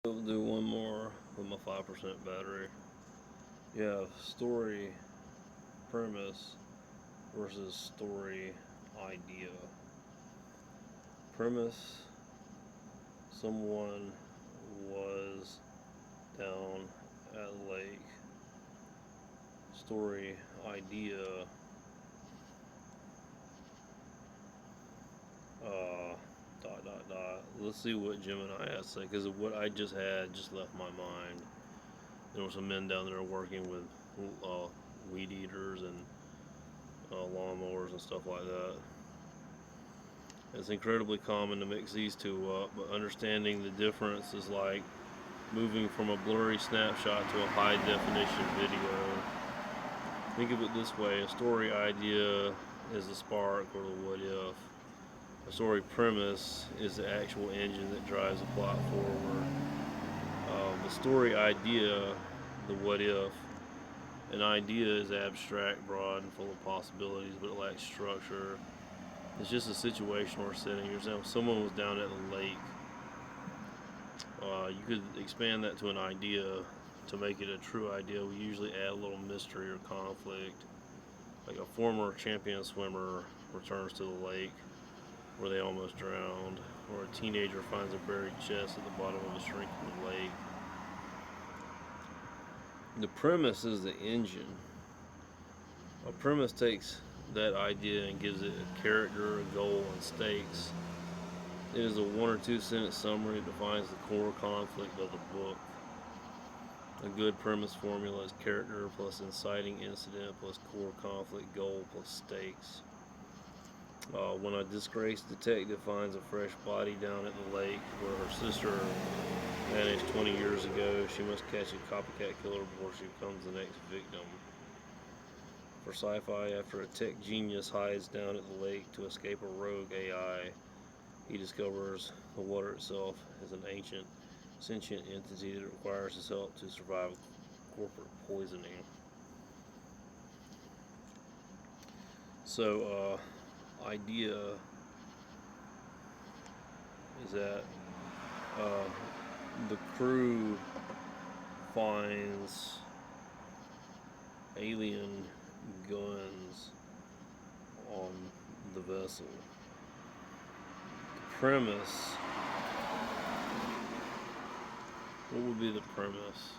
I'll do one more with my 5% battery. You have story premise versus story idea. Premise: someone was down at a lake. Story idea: dot dot dot. Let's see what Gemini has to say, because what I just had just left my mind. There were some men down there working with weed eaters and lawnmowers and stuff like that. It's incredibly common to mix these two up, but understanding the difference is like moving from a blurry snapshot to a high definition video. Think of it this way: a story idea is the spark or the what if. A story premise is the actual engine that drives the plot forward. The story idea, the what if. An idea is abstract, broad, and full of possibilities, but it lacks structure. It's just a situation or setting. For example, someone was down at the lake. You could expand that to an idea. To make it a true idea, we usually add a little mystery or conflict. Like a former champion swimmer returns to the lake where they almost drowned, or a teenager finds a buried chest at the bottom of a shrinking lake. The premise is the engine. A premise takes that idea and gives it a character, a goal, and stakes. It is a 1 or 2 sentence summary that defines the core conflict of the book. A good premise formula is character plus inciting incident plus core conflict goal plus stakes. When a disgraced detective finds a fresh body down at the lake where her sister vanished 20 years ago, she must catch a copycat killer before she becomes the next victim. For sci-fi, after a tech genius hides down at the lake to escape a rogue AI, he discovers the water itself is an ancient, sentient entity that requires his help to survive corporate poisoning. So, idea is that the crew finds alien guns on the vessel. The premise, what would be the premise?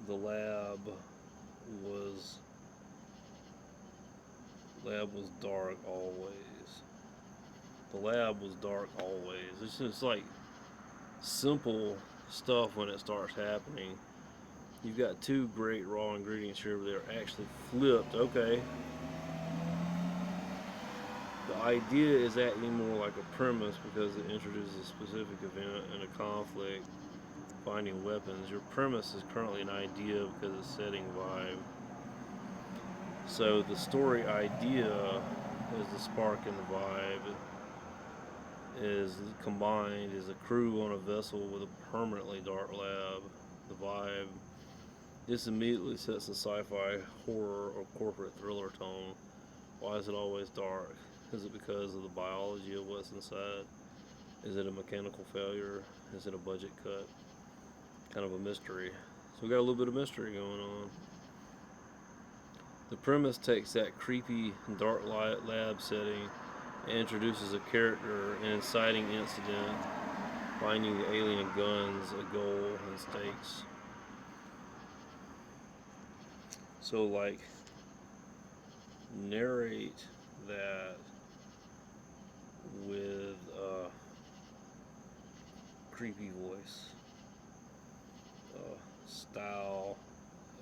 The lab was dark always. The lab was dark always. It's just like simple stuff when it starts happening. You've got two great raw ingredients here, but they're actually flipped. Okay. The idea is acting more like a premise because it introduces a specific event and a conflict, finding weapons. Your premise is currently an idea because it's setting vibe. So the story idea is the spark in the vibe, is combined is a crew on a vessel with a permanently dark lab. The vibe. This immediately sets a sci-fi, horror, or corporate thriller tone. Why is it always dark? Is it because of the biology of what's inside? Is it a mechanical failure? Is it a budget cut? Kind of a mystery. So we got a little bit of mystery going on. The premise takes that creepy, dark lab setting and introduces a character, an inciting incident, finding the alien guns, a goal, and stakes. So, like, narrate that with a creepy voice, style,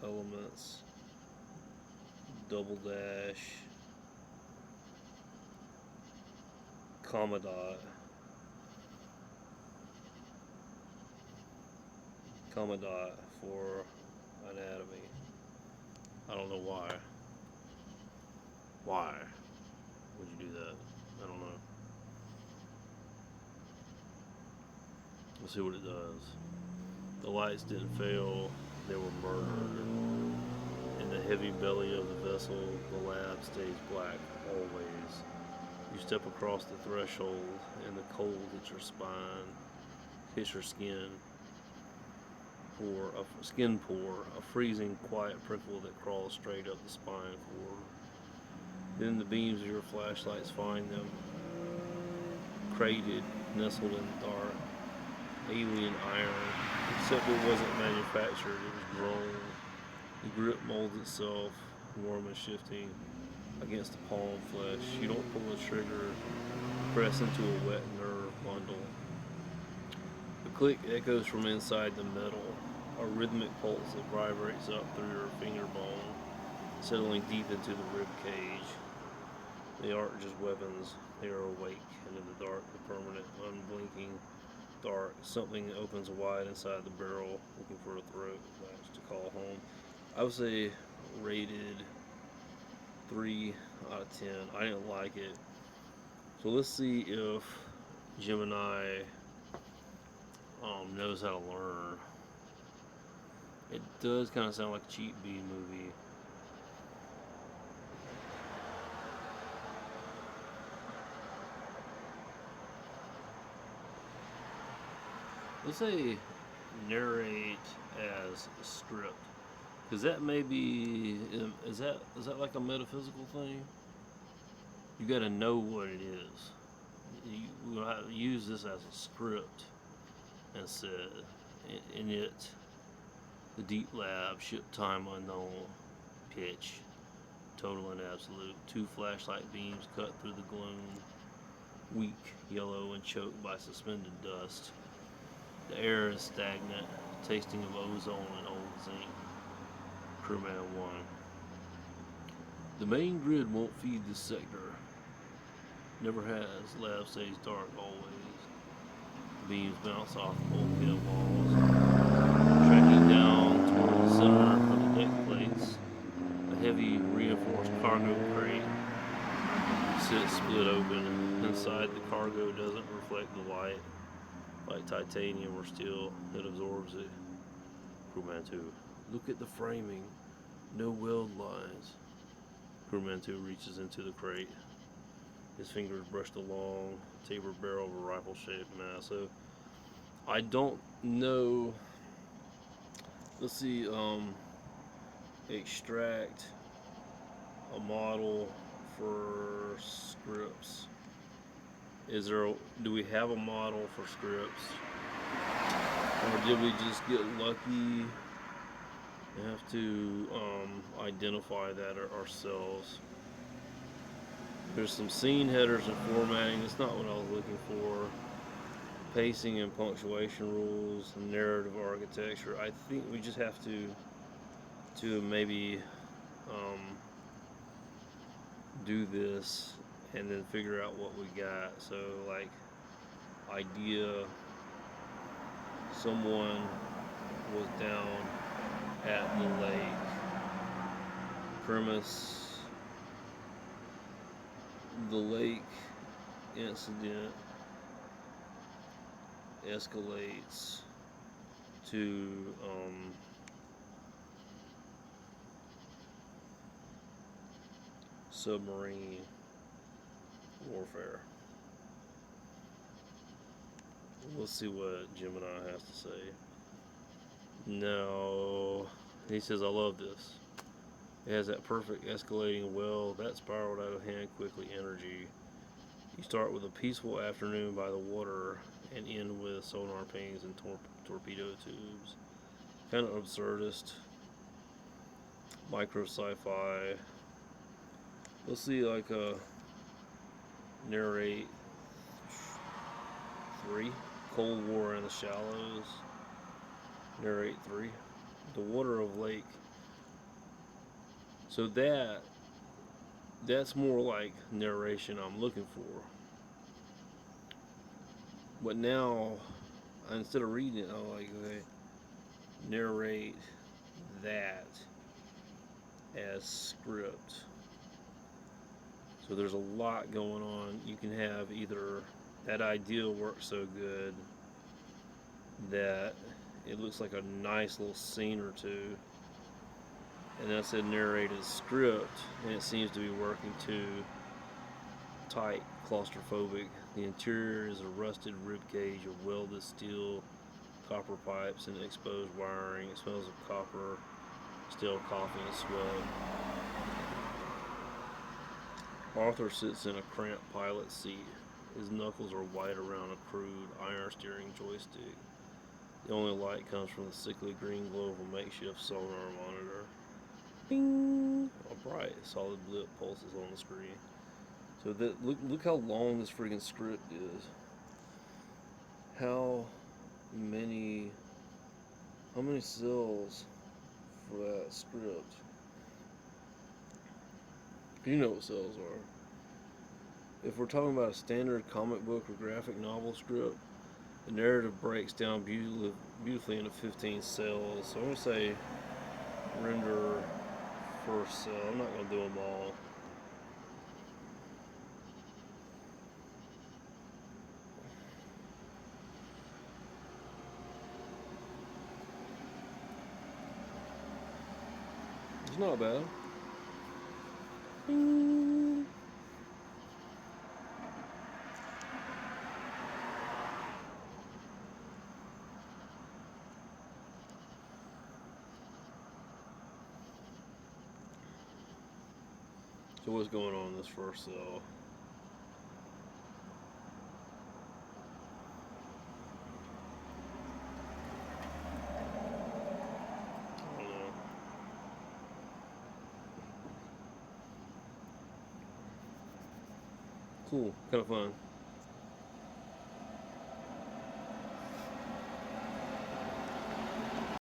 elements, double dash, comma dot, for anatomy. I don't know why. Why would you do that? I don't know. Let's see what it does. The lights didn't fail. They were murdered. In the heavy belly of the vessel, the lab stays black always. You step across the threshold, and the cold hits your spine, hits your skin. Skin pore, a freezing, quiet prickle that crawls straight up the spine cord. Then the beams of your flashlights find them, crated, nestled in the dark, alien iron, except it wasn't manufactured, it was grown. The grip molds itself, warm and shifting, against the palm flesh. You don't pull the trigger, press into a wet nerve bundle. The click echoes from inside the metal, a rhythmic pulse that vibrates up through your finger bone, settling deep into the rib cage. They aren't just weapons, they are awake, and in the dark, the permanent, unblinking dark, something opens wide inside the barrel, looking for a throat latch to call home. I would say rated 3 out of 10. I didn't like it. So let's see if Gemini knows how to learn. It does kind of sound like a cheap B movie. Let's say narrate as script, because that may be is that like a metaphysical thing? You got to know what it is. You will have to use this as a script instead. In it, the deep lab, ship time unknown, pitch, total and absolute. 2 flashlight beams cut through the gloom, weak, yellow, and choked by suspended dust. The air is stagnant, tasting of ozone and old zinc. Crewman 1. The main grid won't feed this sector. Never has. Lab stays dark always. Beams bounce off bulkhead walls, tracking down toward the center of the deck plates. A heavy, reinforced cargo crate sits split open. Inside, the cargo doesn't reflect the light. Like titanium or steel, it absorbs it. Crewman 2. Look at the framing. No weld lines. Crewman 2 reaches into the crate. His fingers brush the long, tapered barrel of a rifle-shaped mass. So, I don't know. Let's see. Extract a model for scripts. Do we have a model for scripts? Or did we just get lucky? We have to identify that ourselves. There's some scene headers and formatting. That's not what I was looking for. Pacing and punctuation rules, narrative architecture. I think we just have to maybe do this and then figure out what we got. So, like, idea, someone was down at the lake. Premise, the lake incident escalates to submarine warfare. Let's see what Gemini has to say. No, he says, I love this. It has that perfect escalating well that spiraled out of hand quickly energy. You start with a peaceful afternoon by the water and end with sonar pings and torpedo tubes. Kind of absurdist, micro sci-fi. Let's see, like narrate 3, Cold War in the Shallows. Narrate 3, The Water of Lake. So that's more like narration I'm looking for. But now, instead of reading it, I'm like, okay, narrate that as script. So there's a lot going on. You can have either that idea works so good that it looks like a nice little scene or two, and that's a narrated script, and it seems to be working tight, claustrophobic. The interior is a rusted ribcage of welded steel, copper pipes, and exposed wiring. It smells of copper, steel, coffee, and sweat. Arthur sits in a cramped pilot seat. His knuckles are white around a crude iron steering joystick. The only light comes from the sickly green glow of a makeshift sonar monitor. Bing! A bright, solid blip pulses on the screen. So look how long this freaking script is. How many cells for that script? You know what cells are. If we're talking about a standard comic book or graphic novel script, the narrative breaks down beautifully into 15 cells. So I'm going to say render first cell. I'm not going to do them all. It's not bad. Bing. So what's going on in this first cell? I don't know. Cool, kind of fun.